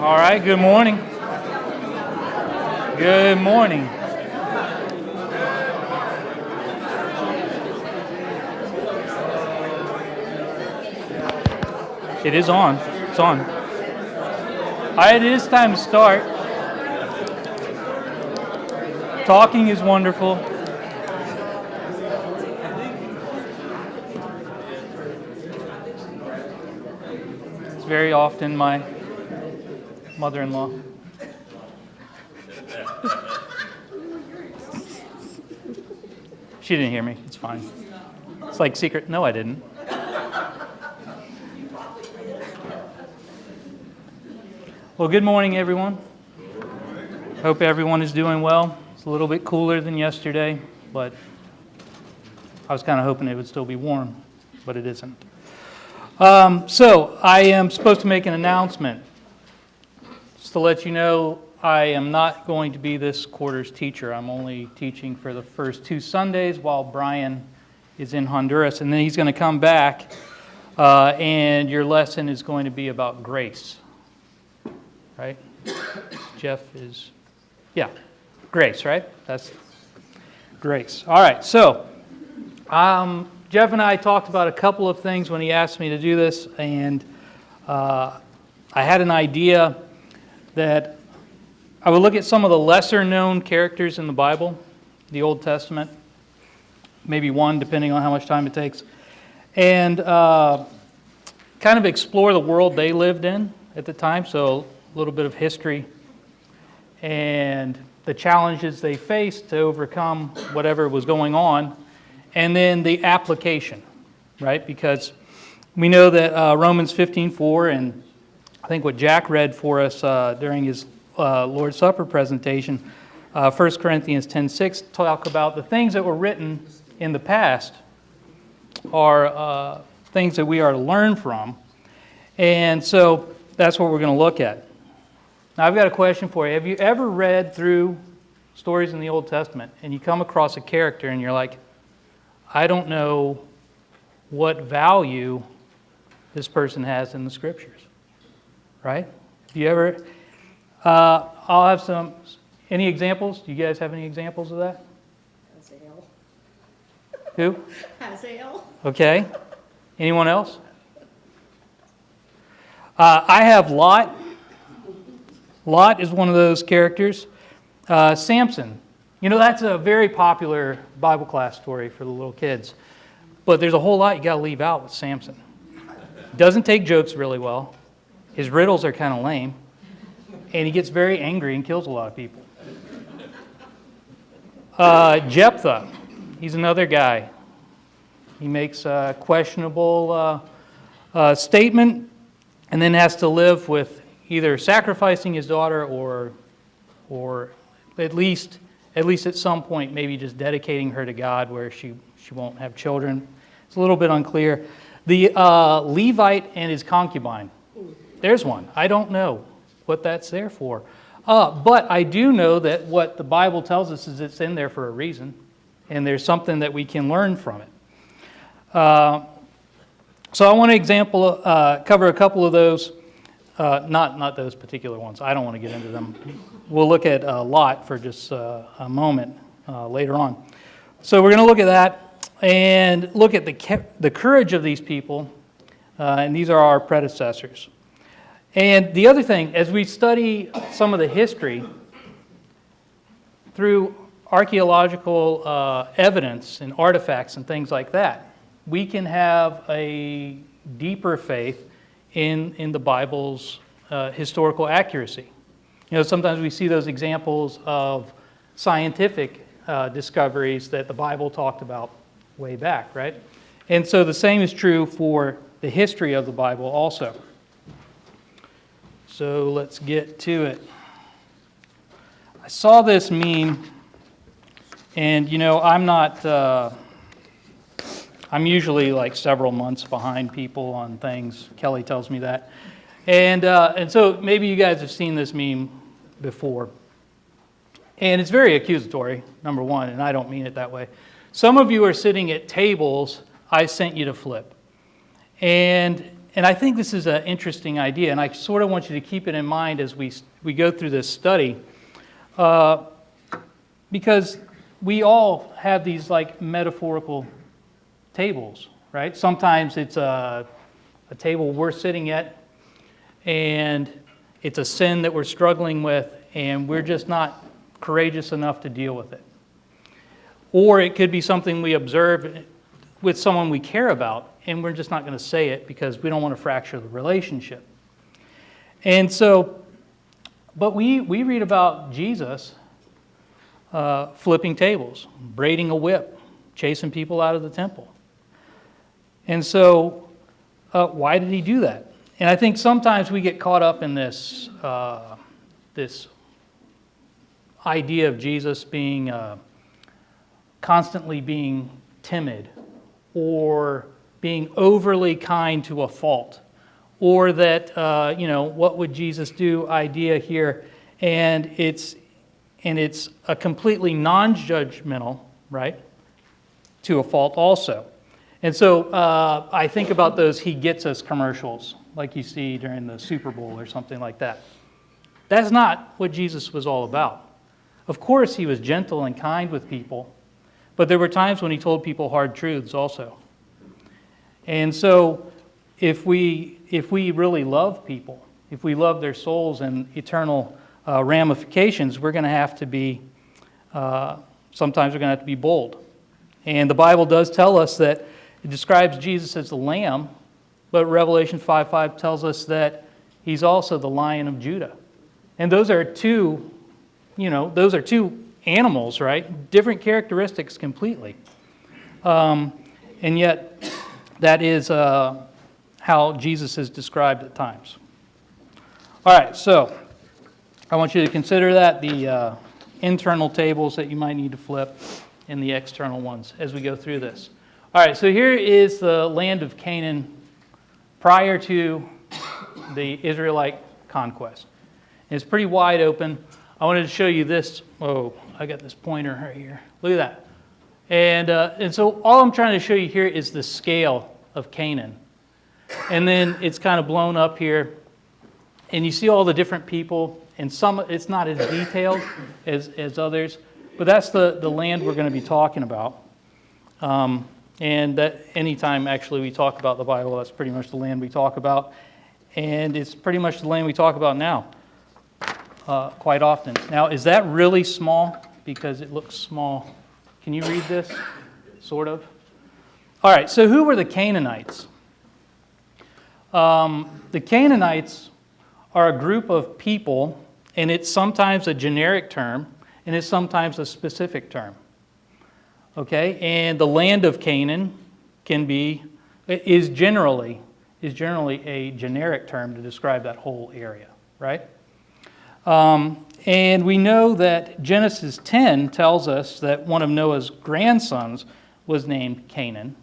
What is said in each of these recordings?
All right, good morning. Good morning. It is on. It's on. All right, it is time to start. Talking is wonderful. It's very often my mother-in-law. She didn't hear me. It's fine. It's like secret. No, I didn't. Well, good morning, everyone. Hope everyone is doing well. It's a little bit cooler than yesterday, but I was kind of hoping it would still be warm, but it isn't. So I am supposed to make an announcement. Just to let you know, I am not going to be this quarter's teacher. I'm only teaching for the first 2 Sundays while Brian is in Honduras, and then he's going to come back, and your lesson is going to be about grace. Right? Jeff is, yeah, grace, right? That's grace. All right, so Jeff and I talked about a couple of things when he asked me to do this, and I had an idea that I would look at some of the lesser-known characters in the Bible, the Old Testament, maybe one, depending on how much time it takes, and kind of explore the world they lived in at the time, so a little bit of history and the challenges they faced to overcome whatever was going on, and then the application, right? Because we know that Romans 15:4, and I think what Jack read for us during his Lord's Supper presentation, 1 Corinthians 10:6, talk about the things that were written in the past are things that we are to learn from. And so that's what we're going to look at. Now, I've got a question for you. Have you ever read through stories in the Old Testament and you come across a character and you're like, I don't know what value this person has in the Scriptures, right? Have you ever, I'll have any examples? Do you guys have any examples of that? Hazael. Who? Hazael. Okay. Anyone else? I have Lot. Lot is one of those characters. Samson. You know, that's a very popular Bible class story for the little kids. But there's a whole lot you got to leave out with Samson. Doesn't take jokes really well. His riddles are kind of lame. And he gets very angry and kills a lot of people. Jephthah. He's another guy. He makes a questionable statement and then has to live with either sacrificing his daughter or at least at some point maybe just dedicating her to God where she won't have children. It's a little bit unclear. The Levite and his concubine. There's one. I don't know what that's there for. But I do know that what the Bible tells us is it's in there for a reason, and there's something that we can learn from it. So I want to cover a couple of those. Not those particular ones. I don't want to get into them. We'll look at Lot for just a moment later on. So we're going to look at that and look at the courage of these people, and these are our predecessors. And the other thing, as we study some of the history through archaeological evidence and artifacts and things like that, we can have a deeper faith in the Bible's historical accuracy. You know, sometimes we see those examples of scientific discoveries that the Bible talked about way back, right? And so the same is true for the history of the Bible also. So let's get to it. I saw this meme, and you know, I'm usually like several months behind people on things. Kelly tells me that. And so maybe you guys have seen this meme before. And it's very accusatory, number one, and I don't mean it that way. Some of you are sitting at tables I sent you to flip. And and I think this is an interesting idea, and I sort of want you to keep it in mind as we go through this study, because we all have these like metaphorical tables, right? Sometimes it's a table we're sitting at, and it's a sin that we're struggling with, and we're just not courageous enough to deal with it. Or it could be something we observe with someone we care about, and we're just not going to say it because we don't want to fracture the relationship. And so, but we read about Jesus flipping tables, braiding a whip, chasing people out of the temple. And so, why did he do that? And I think sometimes we get caught up in this this idea of Jesus being constantly being timid, or being overly kind to a fault, or that what would Jesus do idea here, and it's a completely non-judgmental, right, to a fault also. And so I think about those "He Gets Us" commercials, like you see during the Super Bowl or something like that. That's not what Jesus was all about. Of course, he was gentle and kind with people, but there were times when he told people hard truths also. And so if we really love people, if we love their souls and eternal ramifications, we're going to have to be, sometimes we're going to have to be bold. And the Bible does tell us that it describes Jesus as the Lamb, but Revelation 5:5 tells us that he's also the Lion of Judah. And those are two animals, right? Different characteristics completely. And yet, that is how Jesus is described at times. All right, so I want you to consider that, the internal tables that you might need to flip and the external ones as we go through this. All right, so here is the land of Canaan prior to the Israelite conquest. It's pretty wide open. I wanted to show you this. Oh, I got this pointer right here. Look at that. And so all I'm trying to show you here is the scale of Canaan. And then it's kind of blown up here. And you see all the different people. And some, it's not as detailed as others. But that's the land we're going to be talking about. And that anytime actually we talk about the Bible, that's pretty much the land we talk about. And it's pretty much the land we talk about now. Quite often. Now, is that really small? Because it looks small. Can you read this? Sort of. All right, so who were the Canaanites? The Canaanites are a group of people, and it's sometimes a generic term, and it's sometimes a specific term. Okay, and the land of Canaan is generally a generic term to describe that whole area, right? And we know that Genesis 10 tells us that one of Noah's grandsons was named Canaan.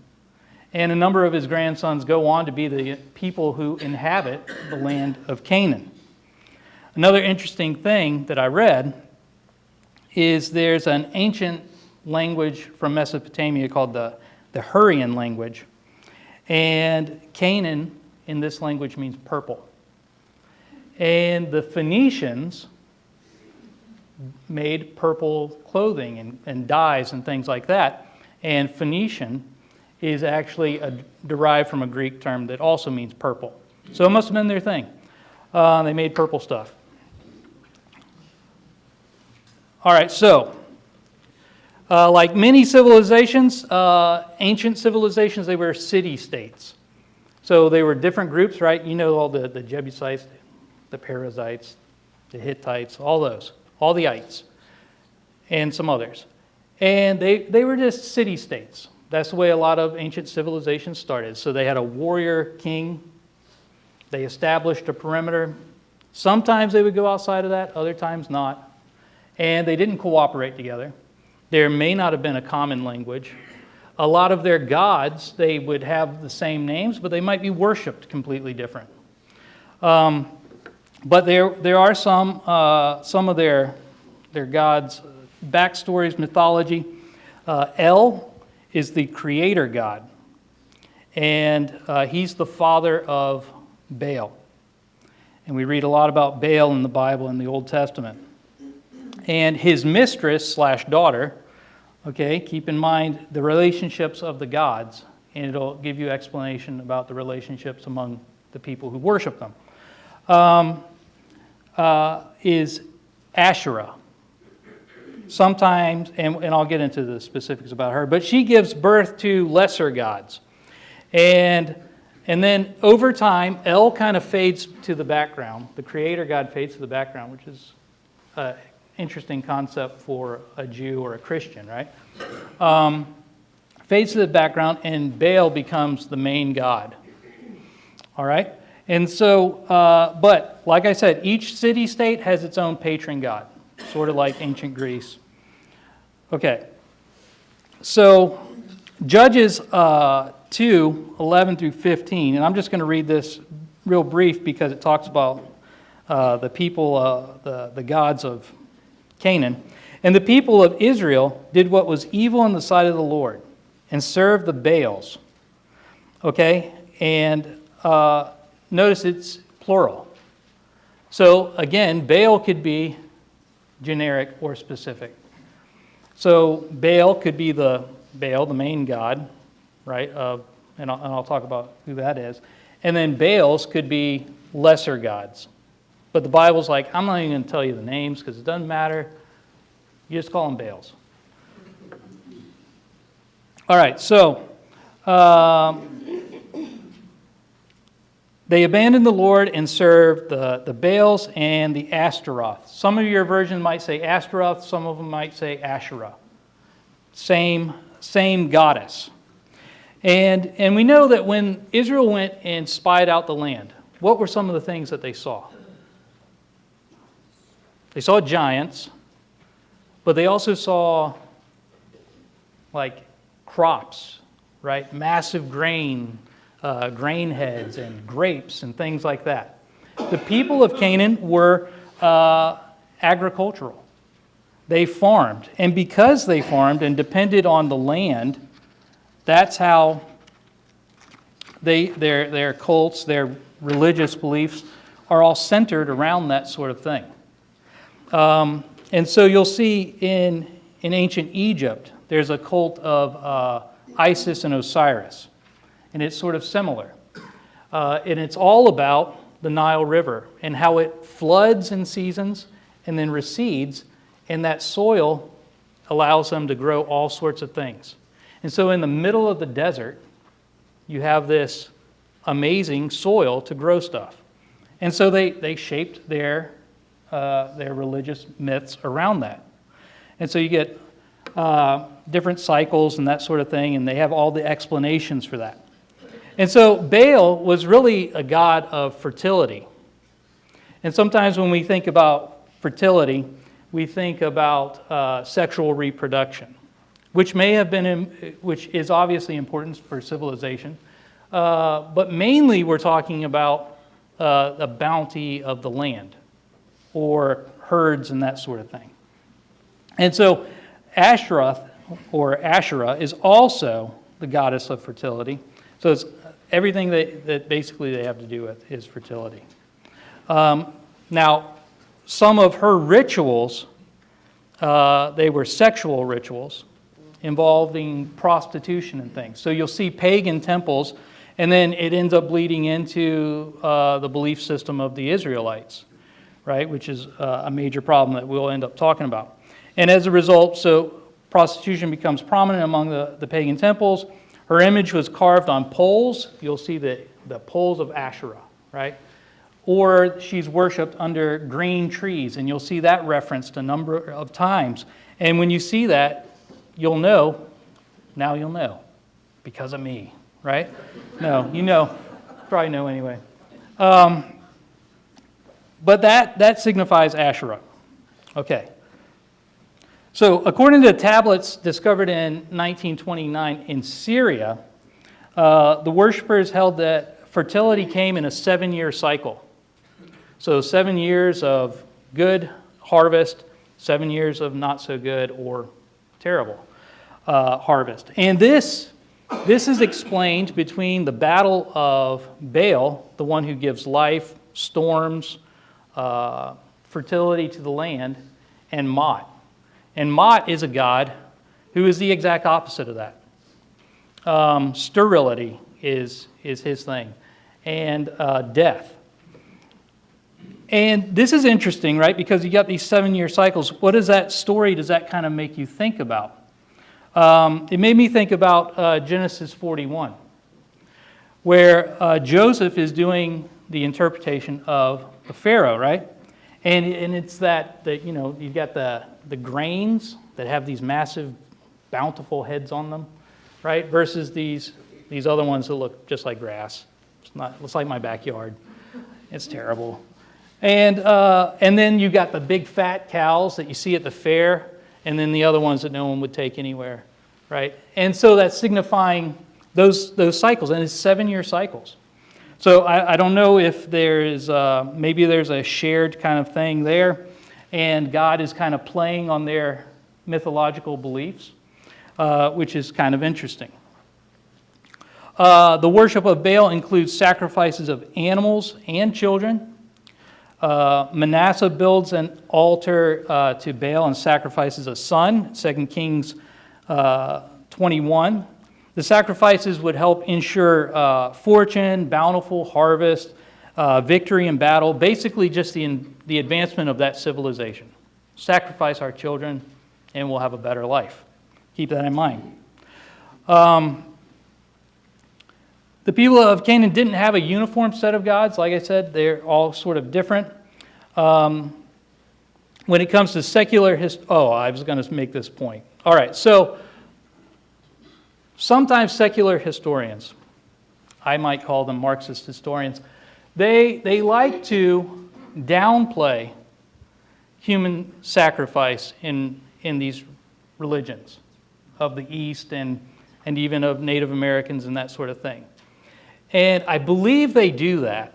And a number of his grandsons go on to be the people who inhabit the land of Canaan. Another interesting thing that I read is there's an ancient language from Mesopotamia called the Hurrian language. And Canaan in this language means purple. And the Phoenicians made purple clothing and dyes and things like that. And Phoenician is actually derived from a Greek term that also means purple. So it must have been their thing. They made purple stuff. All right, so like many civilizations, ancient civilizations, they were city-states. So they were different groups, right? You know all the Jebusites, the Perizzites, the Hittites, all those, all the ites, and some others. And they were just city-states. That's the way a lot of ancient civilizations started. So they had a warrior king. They established a perimeter. Sometimes they would go outside of that, other times not. And they didn't cooperate together. There may not have been a common language. A lot of their gods, they would have the same names, but they might be worshipped completely different. But there are some of their gods' backstories, mythology. El is the creator god. and he's the father of Baal. And we read a lot about Baal in the Bible in the Old Testament. And his mistress slash daughter, okay, keep in mind the relationships of the gods, and it'll give you explanation about the relationships among the people who worship them, is Asherah. Sometimes, and I'll get into the specifics about her, but she gives birth to lesser gods. And then over time, El kind of fades to the background. The creator God fades to the background, which is an interesting concept for a Jew or a Christian, right? Fades to the background, and Baal becomes the main god. All right? And so, but like I said, each city-state has its own patron god, sort of like ancient Greece. Okay. So, Judges 2, 11 through 15, and I'm just going to read this real brief because it talks about the people, the gods of Canaan. And the people of Israel did what was evil in the sight of the Lord and served the Baals. Okay? And notice it's plural. So again, Baal could be generic or specific. So Baal could be the main god, right? And I'll talk about who that is. And then Baals could be lesser gods. But the Bible's like, I'm not even going to tell you the names because it doesn't matter. You just call them Baals. All right, so they abandoned the Lord and served the Baals and the Ashtaroth. Some of your versions might say Ashtaroth, some of them might say Asherah. Same goddess. And we know that when Israel went and spied out the land, what were some of the things that they saw? They saw giants, but they also saw like crops, right? Massive grain heads and grapes and things like that. The people of Canaan were agricultural. They farmed. And because they farmed and depended on the land, that's how their cults, their religious beliefs are all centered around that sort of thing. And so you'll see in ancient Egypt, there's a cult of Isis and Osiris. And it's sort of similar. And it's all about the Nile River and how it floods in seasons and then recedes, and that soil allows them to grow all sorts of things. And so in the middle of the desert, you have this amazing soil to grow stuff. And so they shaped their religious myths around that. And so you get different cycles and that sort of thing, and they have all the explanations for that. And so Baal was really a god of fertility. And sometimes when we think about fertility, we think about sexual reproduction, which is obviously important for civilization. But mainly we're talking about the bounty of the land or herds and that sort of thing. And so Ashtaroth or Asherah is also the goddess of fertility. So it's everything that basically they have to do with is fertility. Now, some of her rituals, they were sexual rituals involving prostitution and things. So you'll see pagan temples, and then it ends up bleeding into the belief system of the Israelites, right? Which is a major problem that we'll end up talking about. And as a result, so prostitution becomes prominent among the pagan temples. Her image was carved on poles. You'll see the poles of Asherah, right? Or she's worshipped under green trees, and you'll see that referenced a number of times. And when you see that, you'll know, now you'll know, because of me, right? No, you know, probably know anyway. But that signifies Asherah. Okay. So according to tablets discovered in 1929 in Syria, the worshippers held that fertility came in a 7-year cycle. So 7 years of good harvest, 7 years of not so good or terrible harvest. And this This is explained between the battle of Baal, the one who gives life, storms, fertility to the land, and Mot. And Mot is a god who is the exact opposite of that. Sterility is his thing, and death. And this is interesting, right? Because you got these 7-year cycles. What does that kind of make you think about? It made me think about Genesis 41, where Joseph is doing the interpretation of the Pharaoh, right? And it's that you've got the grains that have these massive, bountiful heads on them, right? Versus these other ones that look just like grass. It's like my backyard. It's terrible. And then you got the big fat cows that you see at the fair, and then the other ones that no one would take anywhere, right? And so that's signifying those cycles, and it's 7-year cycles. So I don't know if maybe there's a shared kind of thing there, and God is kind of playing on their mythological beliefs, which is kind of interesting. The worship of Baal includes sacrifices of animals and children. Manasseh builds an altar to Baal and sacrifices a son, 2 Kings 21. The sacrifices would help ensure fortune, bountiful harvest, victory in battle, basically just the advancement of that civilization. Sacrifice our children and we'll have a better life. Keep that in mind. The people of Canaan didn't have a uniform set of gods. Like I said, they're all sort of different. When it comes to secular I was going to make this point. All right, so sometimes secular historians, I might call them Marxist historians, they like to downplay human sacrifice in these religions of the East and even of Native Americans and that sort of thing. And I believe they do that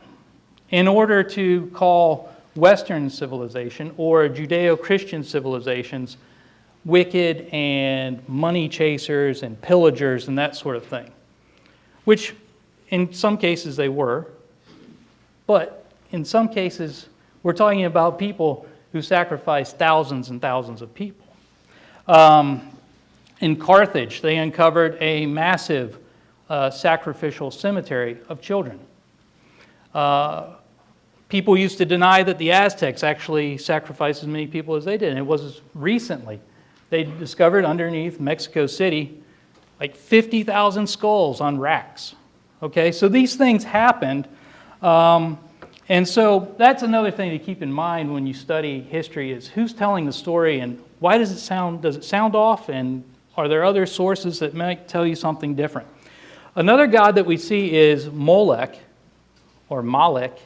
in order to call Western civilization or Judeo-Christian civilizations wicked and money chasers and pillagers and that sort of thing, which in some cases they were, but in some cases we're talking about people who sacrificed thousands and thousands of people. In Carthage, they uncovered a massive sacrificial cemetery of children. People used to deny that the Aztecs actually sacrificed as many people as they did, and it was recently. They discovered underneath Mexico City like 50,000 skulls on racks. Okay, so these things happened, and so that's another thing to keep in mind when you study history is who's telling the story and why does it sound off, and are there other sources that might tell you something different? Another god that we see is Molech, or Malek.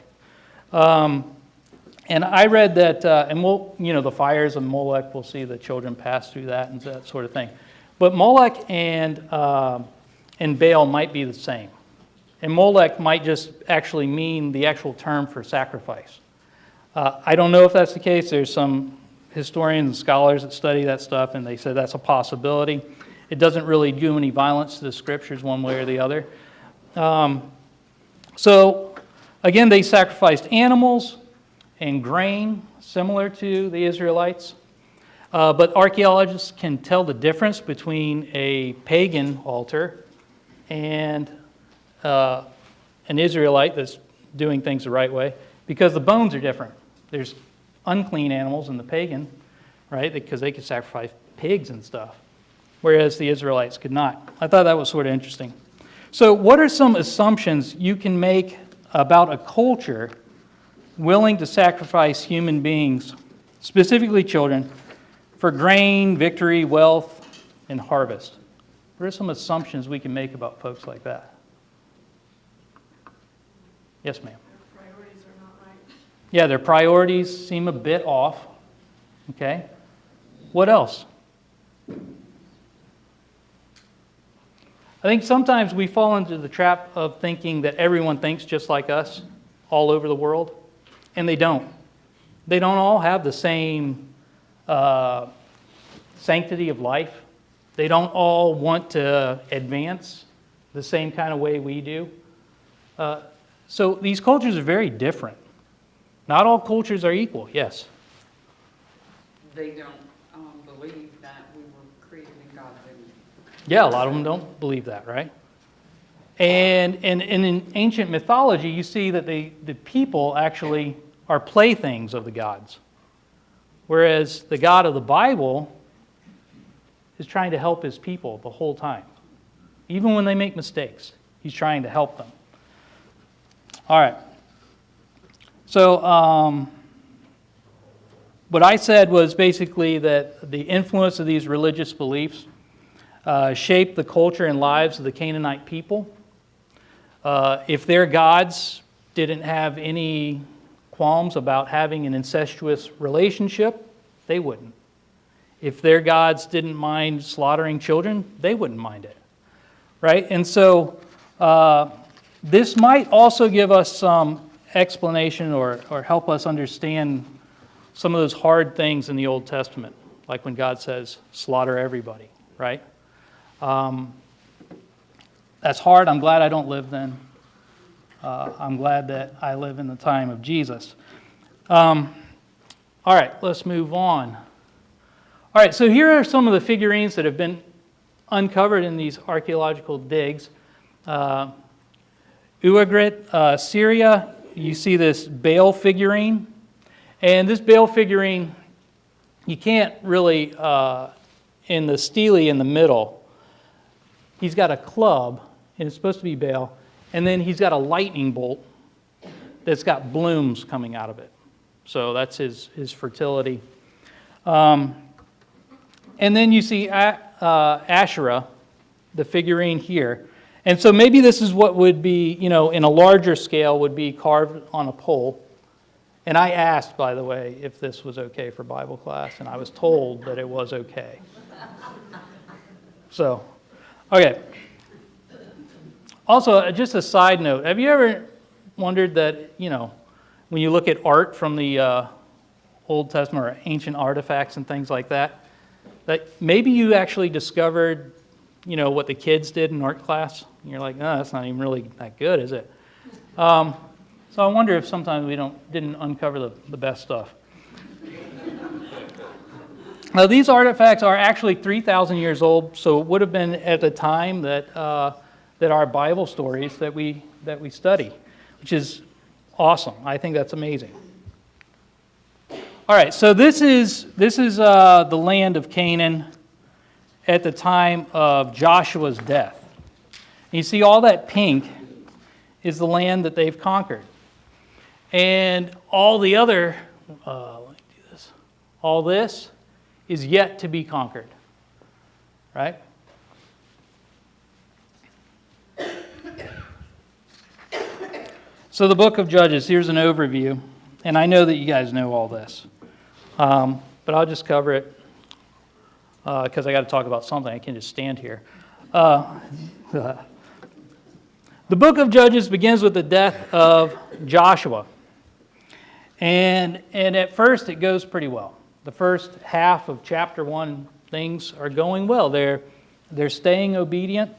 And I read that, and the fires of Molech, we'll see the children pass through that and that sort of thing. But Molech and Baal might be the same. And Molech might just actually mean the actual term for sacrifice. I don't know if that's the case. There's some historians and scholars that study that stuff, and they said that's a possibility. It doesn't really do any violence to the scriptures one way or the other. So, again, they sacrificed animals and grain, similar to the Israelites. But archaeologists can tell the difference between a pagan altar and an Israelite that's doing things the right way, because the bones are different. There's unclean animals in the pagan, right, because they could sacrifice pigs and stuff, whereas the Israelites could not. I thought that was sort of interesting. So what are some assumptions you can make about a culture willing to sacrifice human beings, specifically children, for grain, victory, wealth, and harvest? What are some assumptions we can make about folks like that? Yes, ma'am. Their priorities are not right. Yeah, their priorities seem a bit off. Okay. What else? I think sometimes we fall into the trap of thinking that everyone thinks just like us all over the world, and they don't. They don't all have the same sanctity of life. They don't all want to advance the same kind of way we do. So these cultures are very different. Not all cultures are equal, yes. They don't believe that we were created in God's image. Yeah, a lot of them don't believe that, right? And in ancient mythology, you see that the people actually are playthings of the gods. Whereas the God of the Bible is trying to help his people the whole time. Even when they make mistakes, he's trying to help them. All right. So what I said was basically that the influence of these religious beliefs shaped the culture and lives of the Canaanite people. If their gods didn't have any qualms about having an incestuous relationship, they wouldn't. If their gods didn't mind slaughtering children, they wouldn't mind it. Right? And so this might also give us some explanation or help us understand some of those hard things in the Old Testament, like when God says, slaughter everybody, right? That's hard. I'm glad I don't live then. I'm glad that I live in the time of Jesus. All right, let's move on. All right, so here are some of the figurines that have been uncovered in these archaeological digs. Ugarit, Syria, you see this Baal figurine. And this Baal figurine, you can't really, in the stele in the middle, he's got a club, and it's supposed to be Baal, and then he's got a lightning bolt that's got blooms coming out of it. So that's his fertility. And then you see Asherah, the figurine here. And so maybe this is what would be, in a larger scale, would be carved on a pole. And I asked, by the way, if this was okay for Bible class, and I was told that it was okay. So, okay. Also, just a side note, have you ever wondered that, when you look at art from the Old Testament or ancient artifacts and things like that maybe you actually discovered, what the kids did in art class? And you're like, no, that's not even really that good, is it? So I wonder if sometimes we didn't uncover the best stuff. Now, these artifacts are actually 3,000 years old, so it would have been at the time that our Bible stories that we study, which is awesome. I think that's amazing. All right, so this is the land of Canaan at the time of Joshua's death. And you see all that pink is the land that they've conquered. And all the other, all this is yet to be conquered, right? So the book of Judges, here's an overview. And I know that you guys know all this. But I'll just cover it because I got to talk about something. I can't just stand here. The book of Judges begins with the death of Joshua. And at first it goes pretty well. The first half of chapter 1, things are going well. They're staying obedient.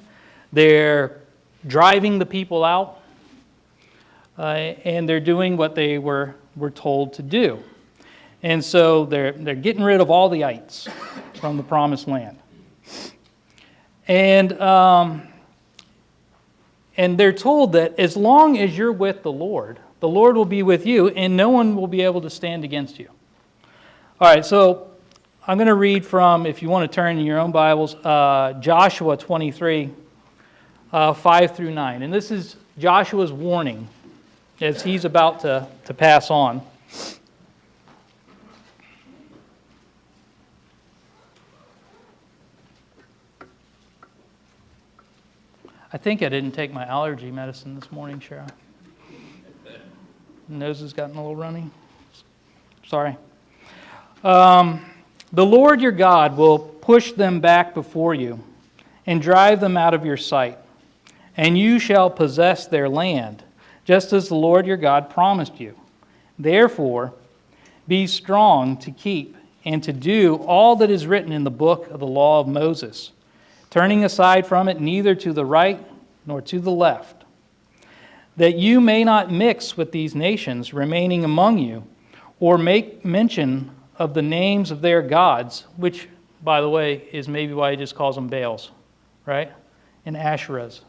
They're driving the people out. And they're doing what they were told to do. And so they're getting rid of all the ites from the promised land. And they're told that as long as you're with the Lord will be with you, and no one will be able to stand against you. All right, so I'm going to read from, if you want to turn in your own Bibles, Joshua 23, 5 through 9. And this is Joshua's warning as he's about to pass on. I think I didn't take my allergy medicine this morning, Cheryl. Nose has gotten a little runny. Sorry. The Lord your God will push them back before you and drive them out of your sight, and you shall possess their land, just as the Lord your God promised you. Therefore, be strong to keep and to do all that is written in the book of the law of Moses, turning aside from it neither to the right nor to the left, that you may not mix with these nations remaining among you, or make mention of the names of their gods, which, by the way, is maybe why he just calls them Baals, right? And Asherahs.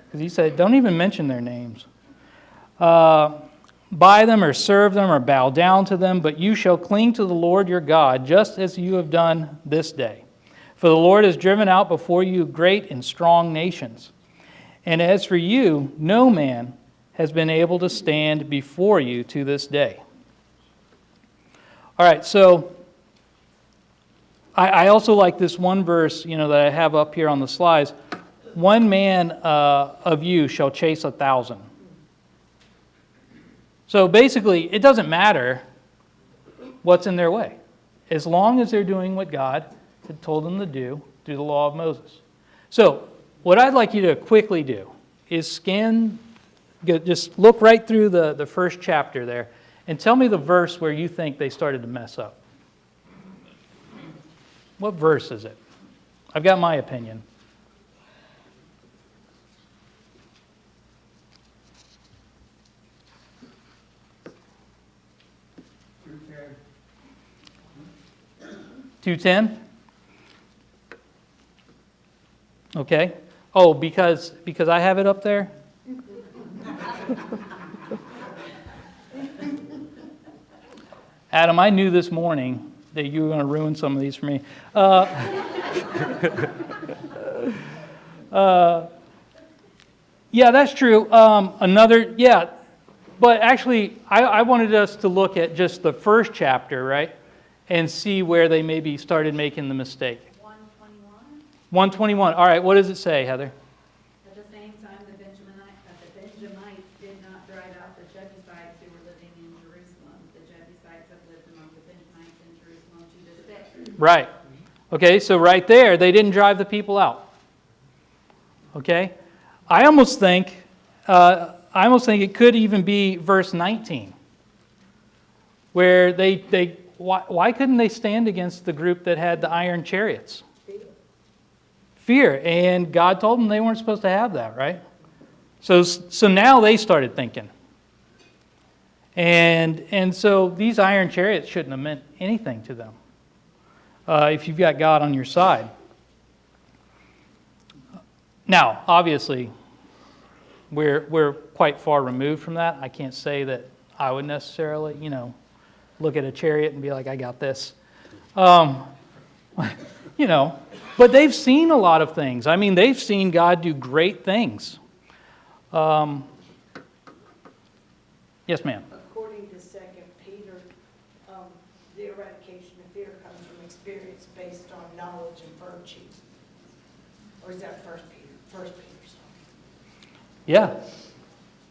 Because he said, don't even mention their names. Buy them or serve them or bow down to them, but you shall cling to the Lord your God, just as you have done this day. For the Lord has driven out before you great and strong nations. And as for you, no man has been able to stand before you to this day. All right, so I also like this one verse, that I have up here on the slides. 1 man of you shall chase 1,000. So basically, it doesn't matter what's in their way, as long as they're doing what God had told them to do through the law of Moses. So what I'd like you to quickly do is just look right through the first chapter there, and tell me the verse where you think they started to mess up. What verse is it? I've got my opinion. $2.10? Okay. Oh, because I have it up there? Adam, I knew this morning that you were going to ruin some of these for me. Yeah, that's true. But actually, I wanted us to look at just the first chapter, right? And see where they maybe started making the mistake. 121. 121. All right, what does it say, Heather? At the same time, the Benjamites did not drive out the Jebusites who were living in Jerusalem. The Jebusites have lived among the Benjamites in Jerusalem to this day. Right. Okay, so right there, they didn't drive the people out. Okay? I almost think it could even be verse 19, where why couldn't they stand against the group that had the iron chariots? Fear. And God told them they weren't supposed to have that, right? So now they started thinking. And so these iron chariots shouldn't have meant anything to them if you've got God on your side. Now, obviously, we're quite far removed from that. I can't say that I would necessarily, look at a chariot and be like, I got this. But they've seen a lot of things. I mean, they've seen God do great things. Yes, ma'am. According to 2 Peter, the eradication of fear comes from experience based on knowledge and virtue. Or is that 1 Peter? 1 Peter, sorry. Yeah,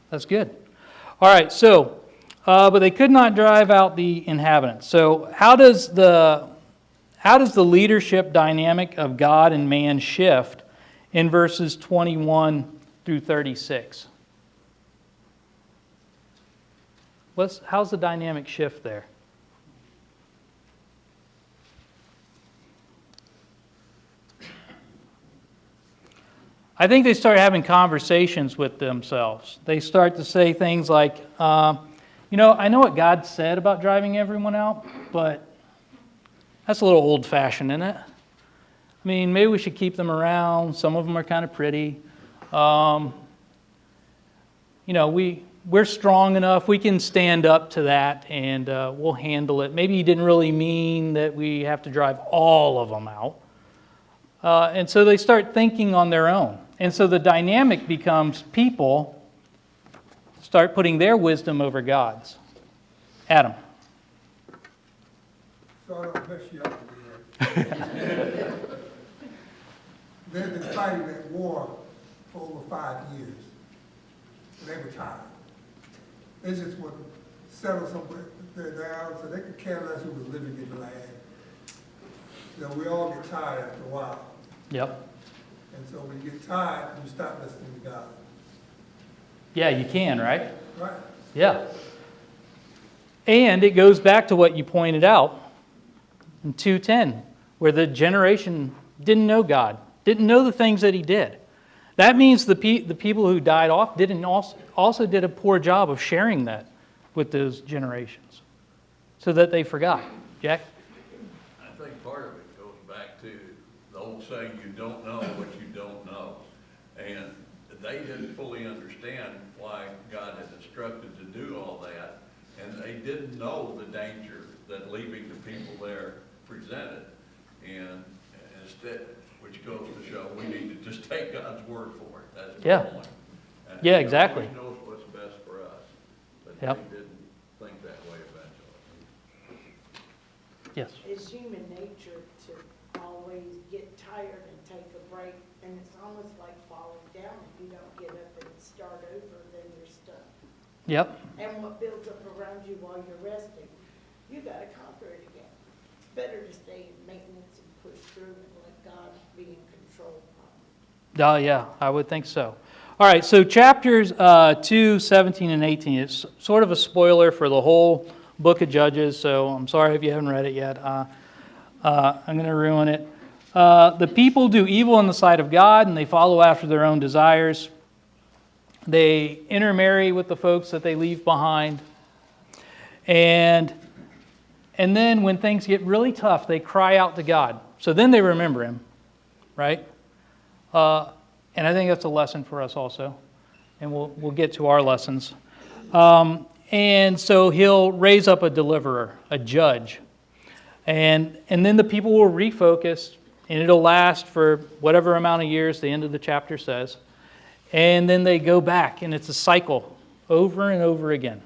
that's good. All right, so, but they could not drive out the inhabitants. So how does the leadership dynamic of God and man shift in verses 21 through 36? How's the dynamic shift there? I think they start having conversations with themselves. They start to say things like, I know what God said about driving everyone out, but that's a little old-fashioned, isn't it? I mean, maybe we should keep them around. Some of them are kind of pretty. We're strong enough. We can stand up to that, and we'll handle it. Maybe he didn't really mean that we have to drive all of them out. And so they start thinking on their own. And so the dynamic becomes people start putting their wisdom over God's. Adam. So I don't mess you up again. They've been fighting that war for over 5 years. They were tired. They just want to settle somewhere down so they could care less who was living in the land. We all get tired after a while. Yep. And so when you get tired, you stop listening to God. Yeah, you can, right? Right? Yeah. And it goes back to what you pointed out in 2:10, where the generation didn't know God, didn't know the things that he did. That means the people who died off also did a poor job of sharing that with those generations so that they forgot. Jack? I think part of it goes back to the old saying, you don't know what you don't know. And they didn't fully understand why God had instructed to do all that, and they didn't know the danger that leaving the people there presented. And instead, which goes to show we need to just take God's word for it. That's the Yeah. point. And Yeah, He exactly. always knows what's best for us, but Yep. they didn't think that way eventually. Yes. It's human nature to always get tired and take a break, and it's almost like falling down. If you don't get up and start over, then you're stuck. Yep. And what builds up around you while you're resting, you gotta conquer it again. It's better to stay in maintenance and push through and let God be in control. Oh, yeah, I would think so. All right, so chapters 2, 17, and 18, it's sort of a spoiler for the whole book of Judges, so I'm sorry if you haven't read it yet. I'm going to ruin it. The people do evil in the sight of God, and they follow after their own desires. They intermarry with the folks that they leave behind. And then when things get really tough, they cry out to God. So then they remember Him, right? And I think that's a lesson for us also. And we'll get to our lessons. And so He'll raise up a deliverer, a judge. And then the people will refocus, and it'll last for whatever amount of years the end of the chapter says. And then they go back, and it's a cycle over and over again.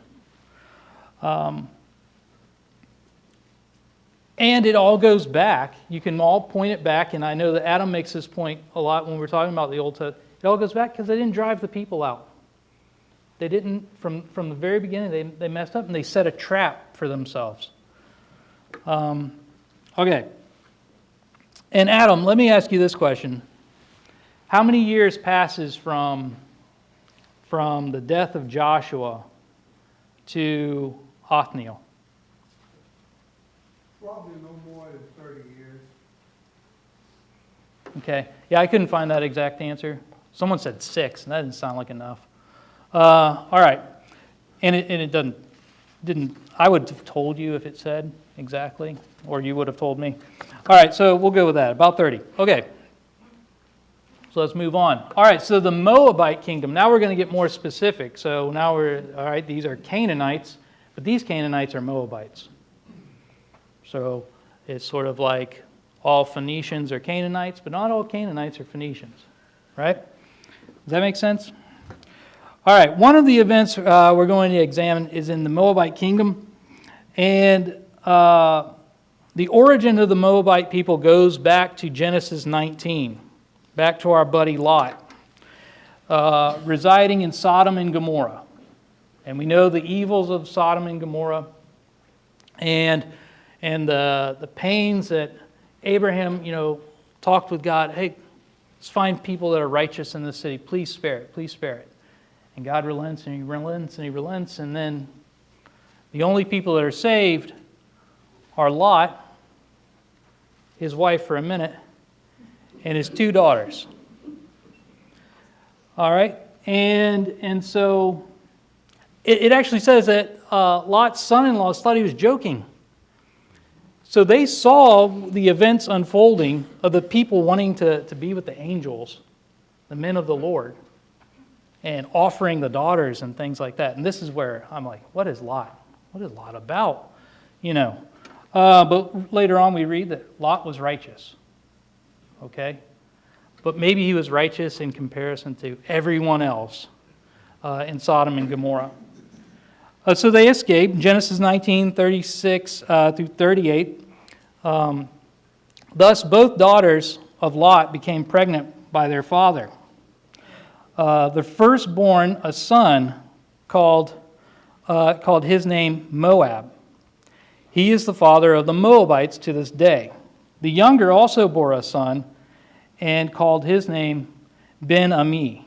And it all goes back. You can all point it back, and I know that Adam makes this point a lot when we're talking about the Old Testament. It all goes back because they didn't drive the people out. They didn't, from the very beginning, they messed up, and they set a trap for themselves. Okay. And Adam, let me ask you this question. How many years passes from the death of Joshua to Othniel? Probably no more than 30 years. Okay. Yeah, I couldn't find that exact answer. Someone said 6, and that didn't sound like enough. All right. And it didn't. I would have told you if it said exactly, or you would have told me. All right, so we'll go with that. About 30. Okay. So let's move on. All right, so the Moabite kingdom. Now we're going to get more specific. So now all right, these are Canaanites, but these Canaanites are Moabites. So it's sort of like all Phoenicians are Canaanites, but not all Canaanites are Phoenicians, right? Does that make sense? All right, one of the events we're going to examine is in the Moabite kingdom. And the origin of the Moabite people goes back to Genesis 19, back to our buddy Lot, residing in Sodom and Gomorrah. And we know the evils of Sodom and Gomorrah and the pains that Abraham, talked with God, hey, let's find people that are righteous in this city. Please spare it. Please spare it. And God relents, and He relents, and He relents. And then the only people that are saved are Lot, his wife for a minute, and his 2 daughters. All right? And so it actually says that Lot's son-in-laws thought he was joking. So they saw the events unfolding of the people wanting to be with the angels, the men of the Lord, and offering the daughters and things like that. And this is where I'm like, what is Lot? What is Lot about? But later on we read that Lot was righteous. Okay? But maybe he was righteous in comparison to everyone else in Sodom and Gomorrah. So they escaped. Genesis 19, 36 through 38. Thus both daughters of Lot became pregnant by their father. The firstborn, a son, called his name Moab. He is the father of the Moabites to this day. The younger also bore a son and called his name Ben-Ami.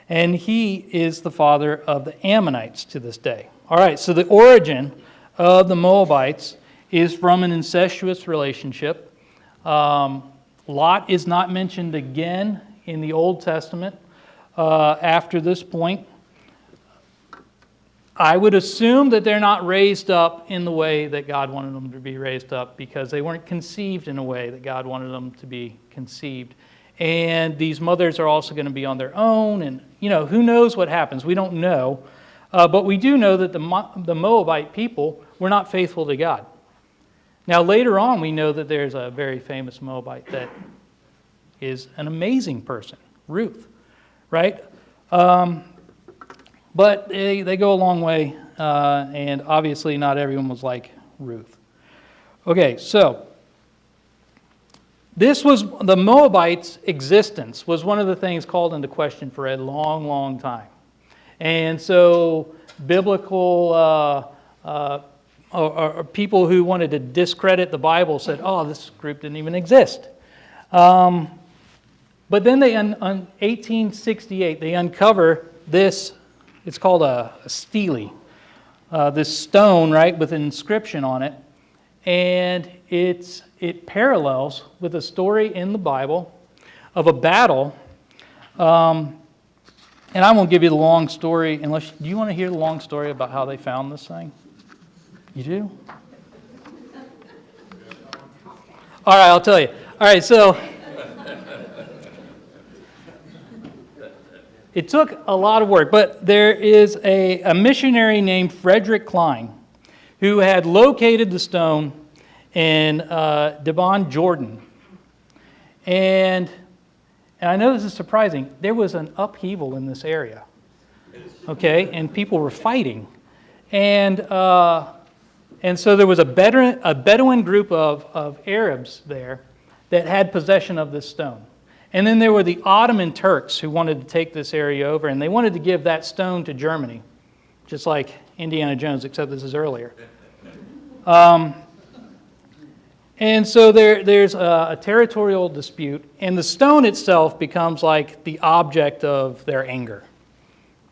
And he is the father of the Ammonites to this day. All right, so the origin of the Moabites is from an incestuous relationship. Lot is not mentioned again in the Old Testament. after this point. I would assume that they're not raised up in the way that God wanted them to be raised up, because they weren't conceived in a way that God wanted them to be conceived. And these mothers are also going to be on their own, and who knows what happens? We don't know. But we do know that the Moabite people were not faithful to God. Now later on we know that there's a very famous Moabite that is an amazing person, Ruth, right? But they go a long way, and obviously not everyone was like Ruth. Okay, so the Moabites' existence was one of the things called into question for a long, long time. And so biblical or people who wanted to discredit the Bible said, oh, this group didn't even exist. But then in 1868, they uncover this. It's called a stele, this stone, right, with an inscription on it. And it parallels with a story in the Bible of a battle. And I won't give you the long story do you want to hear the long story about how they found this thing? You do? All right, I'll tell you. All right, so it took a lot of work, but there is a missionary named Frederick Klein who had located the stone in Dibon, Jordan. And I know this is surprising. There was an upheaval in this area, okay, and people were fighting. And so there was a Bedouin group of Arabs there that had possession of this stone. And then there were the Ottoman Turks who wanted to take this area over, and they wanted to give that stone to Germany, just like Indiana Jones, except this is earlier. And so there's a territorial dispute, and the stone itself becomes like the object of their anger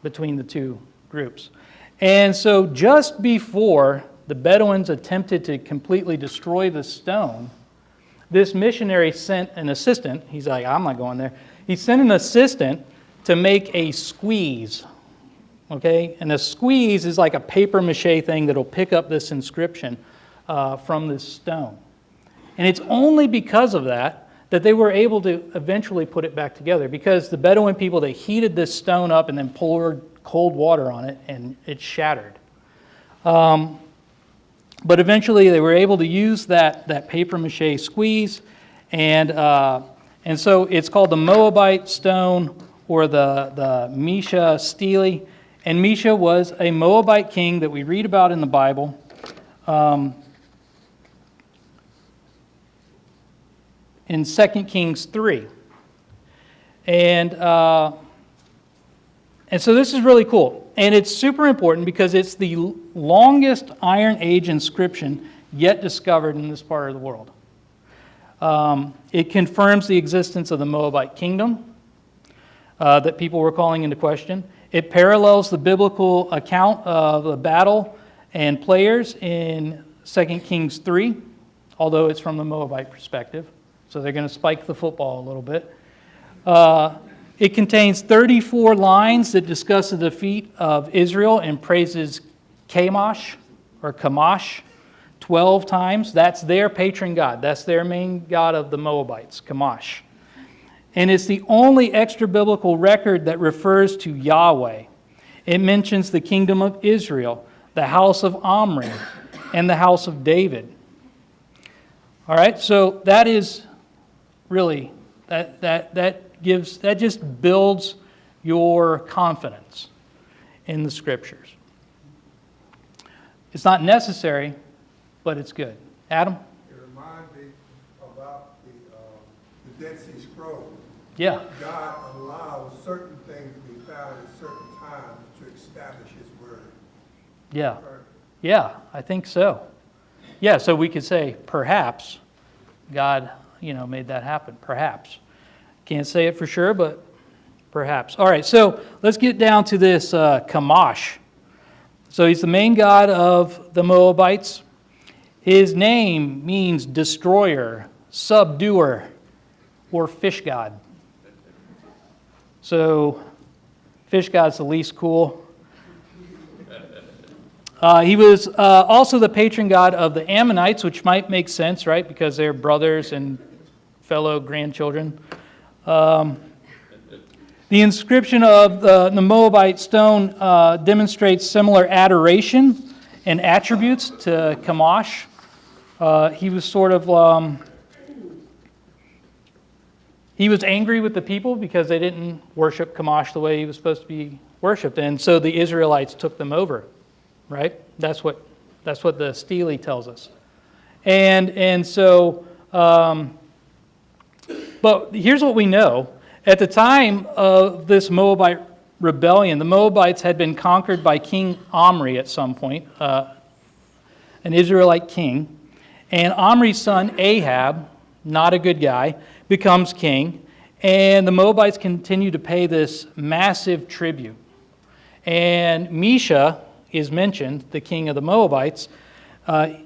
between the two groups. And so just before the Bedouins attempted to completely destroy the stone, this missionary sent an assistant. He's like, I'm not going there. He sent an assistant to make a squeeze, okay? And a squeeze is like a paper mache thing that'll pick up this inscription from this stone. And it's only because of that they were able to eventually put it back together, because the Bedouin people, they heated this stone up and then poured cold water on it, and it shattered. But eventually they were able to use that paper mache squeeze, and so it's called the Moabite stone, or the Mesha stele. And Mesha was a Moabite king that we read about in the Bible. In 2 Kings 3. And so this is really cool. And it's super important because it's the longest Iron Age inscription yet discovered in this part of the world. It confirms the existence of the Moabite kingdom that people were calling into question. It parallels the biblical account of the battle and players in 2 Kings 3, although it's from the Moabite perspective. So they're going to spike the football a little bit. It contains 34 lines that discuss the defeat of Israel and praises Chemosh or Chemosh 12 times. That's their patron god. That's their main god of the Moabites, Chemosh. And it's the only extra-biblical record that refers to Yahweh. It mentions the kingdom of Israel, the house of Omri, and the house of David. All right, so that is really, that just builds your confidence in the Scriptures. It's not necessary, but it's good. Adam? It reminds me about the Dead Sea Scrolls. Yeah. God allows certain things to be found at certain times to establish His word. Yeah. Yeah, I think so. Yeah, so we could say, perhaps God, made that happen. Perhaps. Can't say it for sure, but perhaps. All right, so let's get down to this Chemosh. So he's the main god of the Moabites. His name means destroyer, subduer, or fish god. So Fish god's the least cool. He was also the patron god of the Ammonites, which might make sense, right? Because they're brothers and fellow grandchildren. The inscription of the Moabite stone demonstrates similar adoration and attributes to Chemosh. He was sort of, he was angry with the people because they didn't worship Chemosh the way he was supposed to be worshipped. And so the Israelites took them over, right? That's what the stele tells us. And so, but here's what we know. At the time of this Moabite rebellion, the Moabites had been conquered by King Omri at some point, an Israelite king. And Omri's son, Ahab, not a good guy, becomes king. And the Moabites continue to pay this massive tribute. And Mesha is mentioned, the king of the Moabites,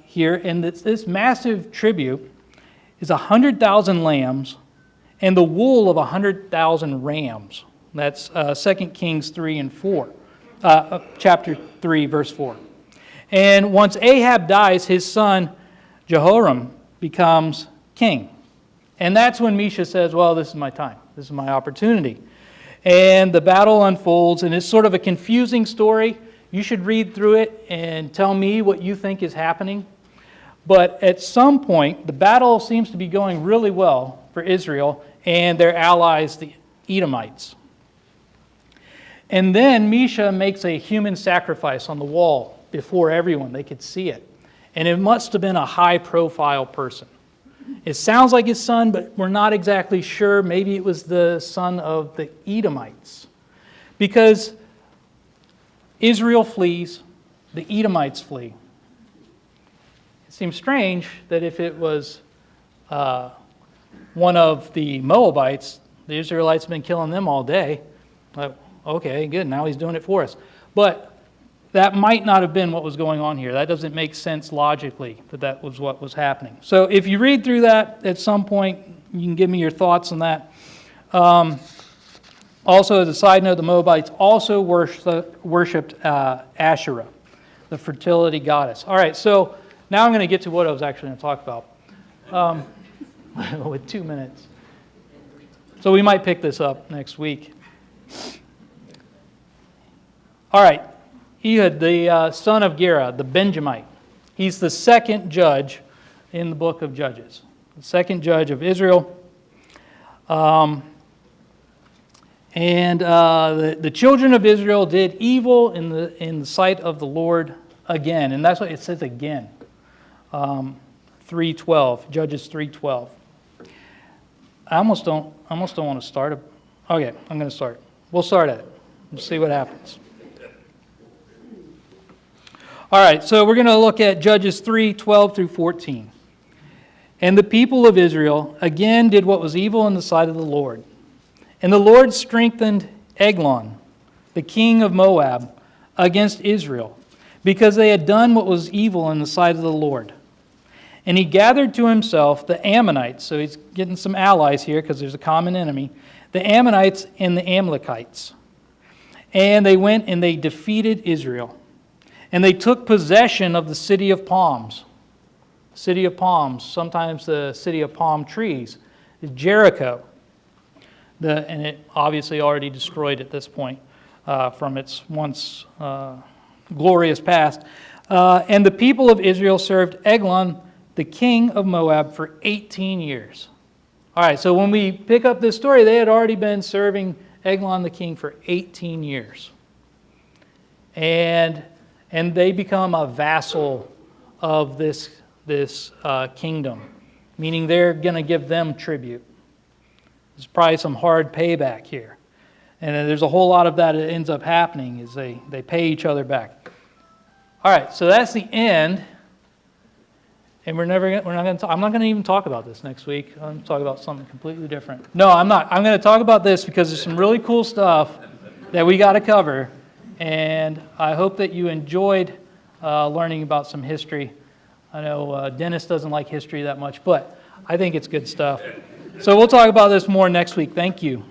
here. And this massive tribute is 100,000 lambs and the wool of 100,000 rams. That's 2 Kings 3 and 4, chapter 3, verse 4. And once Ahab dies, his son Jehoram becomes king. And that's when Mesha says, well, this is my time. This is my opportunity. And the battle unfolds, and it's sort of a confusing story. You should read through it and tell me what you think is happening. But at some point, the battle seems to be going really well for Israel and their allies, the Edomites. And then Mesha makes a human sacrifice on the wall before everyone. They could see it. And it must have been a high-profile person. It sounds like his son, but we're not exactly sure. Maybe it was the son of the Edomites. Because Israel flees, the Edomites flee. It seems strange that if it was one of the Moabites, the Israelites have been killing them all day. Okay, good, now he's doing it for us. But that might not have been what was going on here. That doesn't make sense logically that that was what was happening. So if you read through that at some point, you can give me your thoughts on that. Also, as a side note, the Moabites also worshipped Asherah, the fertility goddess. All right, so now I'm going to get to what I was actually going to talk about with 2 minutes. So we might pick this up next week. All right, Ehud, the son of Gera, the Benjamite. He's the second judge in the book of Judges, the second judge of Israel. The children of Israel did evil in the sight of the Lord again, and that's what it says again. 3:12, Judges 3:12. I almost don't want to start it. Okay, I'm going to start. We'll start at it. We'll see what happens. All right, so we're going to look at Judges 3:12 through 14. And the people of Israel again did what was evil in the sight of the Lord. And the Lord strengthened Eglon, the king of Moab, against Israel, because they had done what was evil in the sight of the Lord. And he gathered to himself the Ammonites, so he's getting some allies here because there's a common enemy, the Ammonites and the Amalekites. And they went and they defeated Israel. And they took possession of the city of palms. City of palms, sometimes the city of palm trees, is Jericho. And it obviously already destroyed at this point from its once glorious past. And the people of Israel served Eglon, the king of Moab, for 18 years. All right, so when we pick up this story, they had already been serving Eglon, the king, for 18 years. And they become a vassal of this kingdom, meaning they're going to give them tribute. There's probably some hard payback here. And there's a whole lot of that ends up happening is they pay each other back. All right, so that's the end. And I'm not going to even talk about this next week. I'm going to talk about something completely different. No, I'm not. I'm going to talk about this because there's some really cool stuff that we got to cover. And I hope that you enjoyed learning about some history. I know Dennis doesn't like history that much, but I think it's good stuff. So we'll talk about this more next week. Thank you.